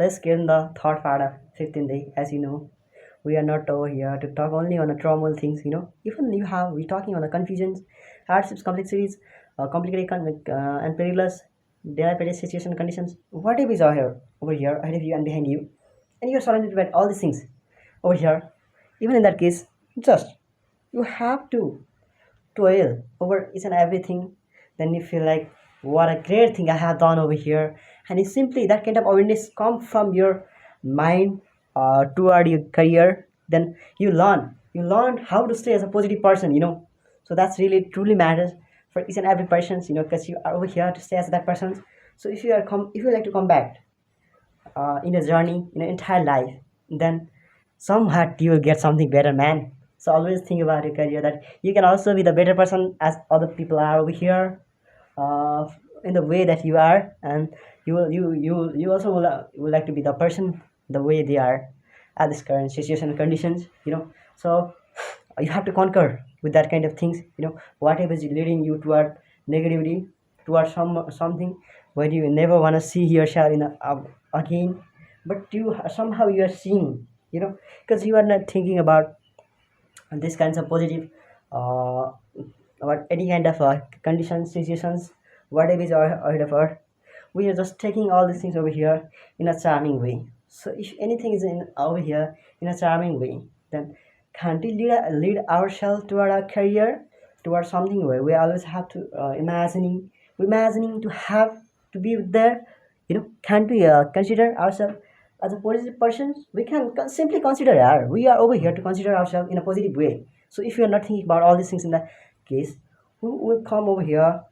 let's get in the third part of 15th day. As you know, we are not over here to talk only on the normal things. Even we're talking on the confusions, hardships, complexities, complicated and perilous dilapidated situation conditions. Whatever is over here ahead of you and behind you, and you're surrounded by all these things over here. Even in that case, just you have to toil over each and everything, then you feel like what a great thing I have done over here. And it's simply that kind of awareness come from your mind toward your career. Then you learn how to stay as a positive person. So that's really truly matters for each and every person, because you are over here to stay as that person. So if you like to come back in a journey in an entire life, then somehow you will get something better, man. So always think about your career, that you can also be the better person as other people are over here, uh, in the way that you are, and you also will like to be the person the way they are at this current situation and conditions. So you have to conquer with that kind of things. Whatever is leading you toward negativity, toward something where you never want to see yourself again, but you somehow you are seeing, because you are not thinking about this kinds of positive, uh, about any kind of conditions, situations, whatever is ahead of us. We are just taking all these things over here in a charming way. So if anything is in over here in a charming way, then can't we lead ourselves toward our career, toward something where we always have to imagining to have to be there. Can't we consider ourselves as a positive person? We can simply consider we are over here to consider ourselves in a positive way. So if you are not thinking about all these things in that case, who will come over here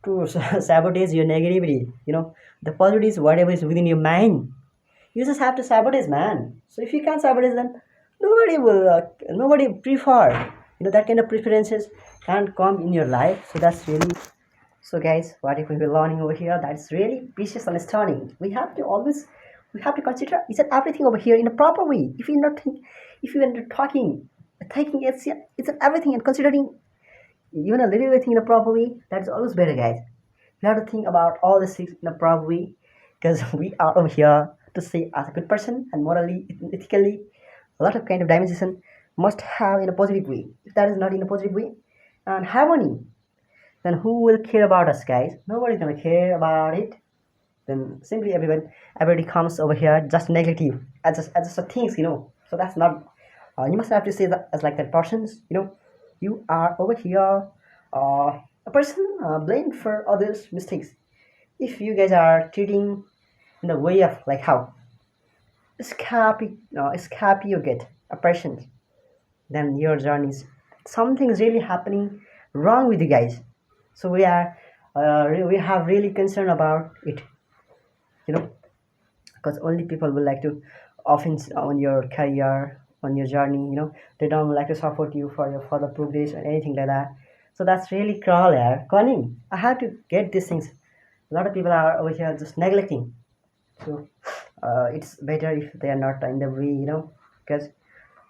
to sabotage your negativity? The positive is whatever is within your mind. You just have to sabotage, man. So if you can't sabotage, then nobody prefer. That kind of preferences can't come in your life. So that's really, so guys, what if we were learning over here? That's really precious and stunning. We have to consider is that everything over here in a proper way. If you are not talking, taking it's everything and considering even a little bit thing in a proper way, that's always better, guys. We have to think about all the things in a proper way, because we are over here to say as a good person and morally, ethically, a lot of kind of dimension must have in a positive way. If that is not in a positive way and harmony, then who will care about us, guys? Nobody's gonna care about it. Then simply everybody comes over here just neglect you as just a things. So that's not. You must have to say that as like that persons. You are over here, a person blamed for others' mistakes. If you guys are treating in the way of like how scabby you get a person, then your journey is something is really happening wrong with you guys. So we have really concern about it, you know, because only people will like to offense on your career, on your journey. They don't like to support you for your further progress or anything like that. So that's really cruel, yeah. Connie, I have to get these things. A lot of people are over here just neglecting. So it's better if they are not in the way, because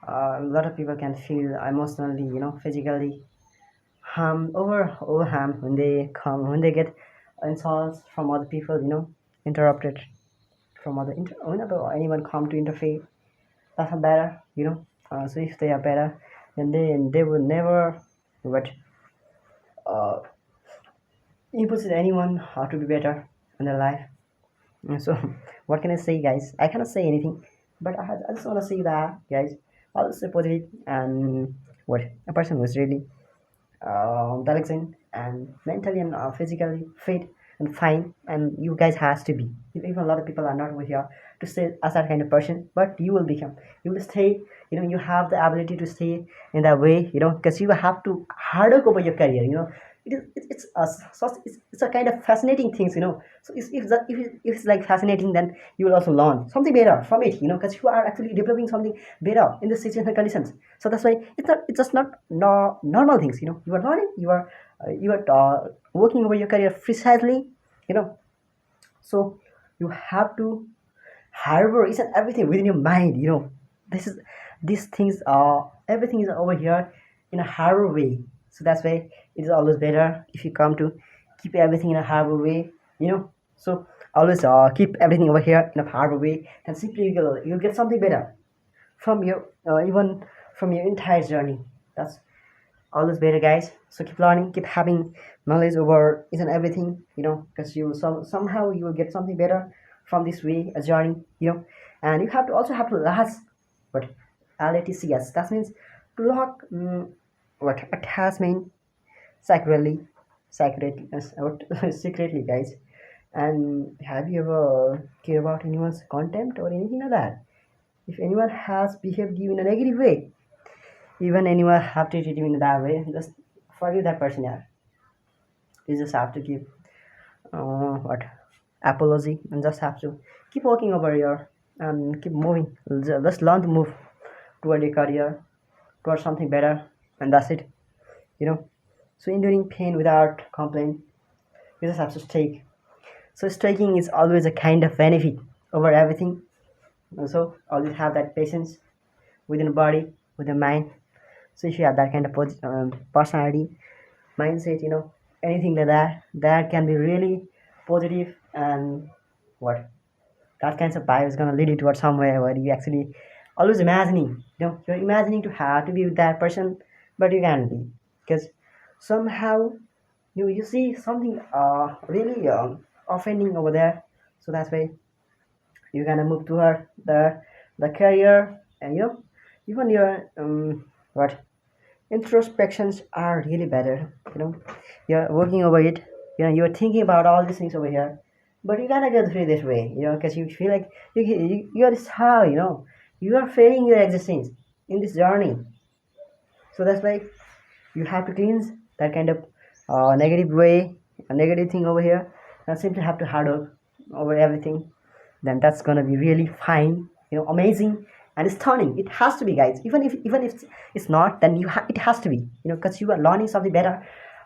a lot of people can feel emotionally, physically harm when they get insults from other people, interrupted from whenever anyone come to interfere. That's not better. So if they are better, then they will never but uh, impose anyone how to be better in their life. So what can I say, guys? I cannot say anything, but I just want to say that, guys, always stay positive, and what a person who is really intelligent and mentally and physically fit and fine, and you guys has to be. Even a lot of people are not over here to stay as that kind of person, but you will become. You will stay. You have the ability to stay in that way. Because you have to hard work over your career. It's a kind of fascinating things. So if it's like fascinating, then you will also learn something better from it. Because you are actually developing something better in the situation and conditions. So that's why it's just not no, normal things. You are learning. You are working over your career precisely. You know. So you have to harbor each and everything within your mind. This is these things are everything is over here in a harbor way. So that's why it is always better if you come to keep everything in a harbor way. So always keep everything over here in a hard way, and simply you'll get something better from your even from your entire journey. That's always better, guys. So keep learning, keep having knowledge over each and everything, because somehow you will get something better from this way, a journey, and you have to last. But LATCS, that means to lock what attachment secretly, secretly, guys. And have you ever care about anyone's contempt or anything like that? If anyone has behaved you in a negative way, even anyone have treated you in that way, just forgive that person. Yeah, you just have to give what apology, and just have to keep working over here and keep moving. Just learn to move toward your career, towards something better, and that's it. You know. So enduring pain without complaint, you just have to stay. So striking is always a kind of benefit over everything. Also, always have that patience within the body, with the mind. So if you have that kind of personality, mindset, anything like that, that can be really positive, and what that kinds of vibe is gonna lead you towards somewhere where you actually always imagining, you're imagining to have to be with that person, but you can't be because somehow you see something really offending over there. So that's why you're gonna move toward the career, and even your what introspections are really better. You're working over it. You're thinking about all these things over here, but you gotta go through this way, because you feel like you are how you are failing your existence in this journey. So that's why you have to cleanse that kind of negative way, a negative thing over here, and simply have to hard work over everything. Then that's gonna be really fine, amazing, and stunning. It has to be, guys. Even if it's not, then it has to be, because you are learning something better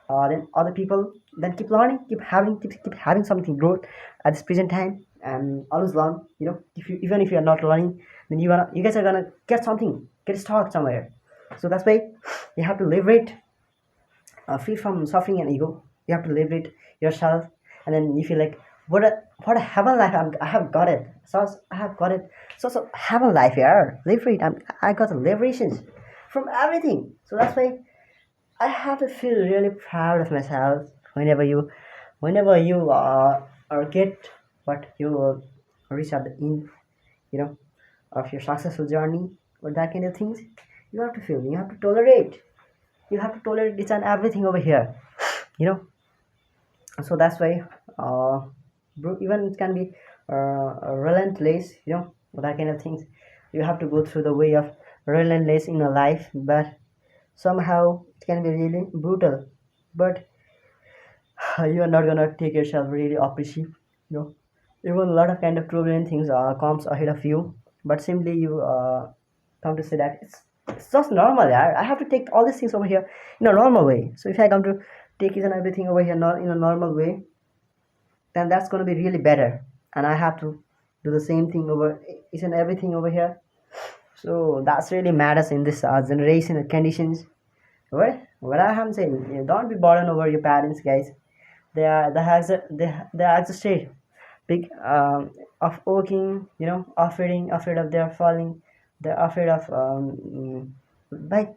than other people. Then keep learning, keep having something growth at this present time, and always learn. If you even if you are not learning, then you guys are gonna get something, get stuck somewhere. So that's why you have to liberate, free from suffering and ego. You have to liberate yourself, and then you feel like what a heaven life I have got it. So I have got it. So heaven life here. Liberate. I got the liberations from everything. So that's why I have to feel really proud of myself whenever you or get what you reach at the end, you know, of your successful journey or that kind of things. You have to feel. You have to tolerate. You have to tolerate each and everything over here. You know. So that's why even it can be relentless. That kind of things. You have to go through the way of relentless in your life, but somehow it can be really brutal, but you are not gonna take yourself really appreciate, you know even a lot of kind of turbulent things comes ahead of you, but simply you come to say that it's just normal. I have to take all these things over here in a normal way. So if I come to take each and everything over here not in a normal way, then that's going to be really better, and I have to do the same thing over each and everything over here. So that's really matters in this generation and conditions. What I am saying, don't be burdened over your parents, guys. They are exhausted, big of working, afraid of their falling. They're afraid of like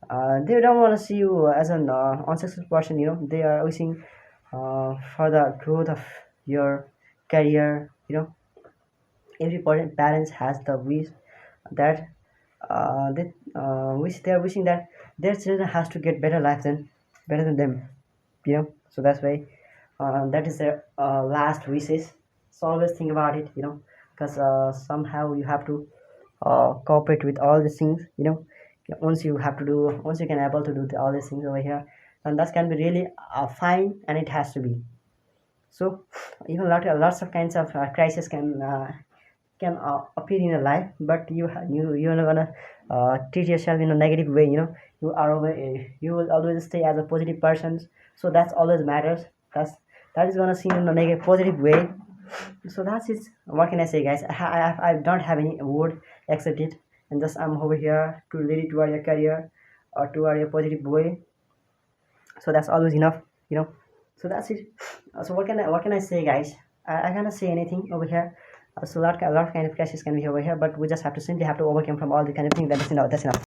they don't want to see you as an unsuccessful person. They are wishing for the growth of your career. Every parents has the wish that they are wishing that their children has to get better than them. So that's why that is their last wishes. So always think about it, because somehow you have to cooperate with all these things. Once you can able to do all these things over here, and that can be really fine, and it has to be. So even lots of kinds of crisis can appear in your life, but you're not gonna treat yourself in a negative way. You will always stay as a positive person. So that's always matters. That is gonna seem in a negative positive way. So that's it. What can I say, guys? I don't have any word except it, and just I'm over here to lead it toward your career or toward your positive way. So that's always enough. So that's it. So what can I say, guys? I cannot say anything over here. So a lot of kind of crashes can be over here, but we just have to simply have to overcome from all the kind of things. That's enough. That's enough.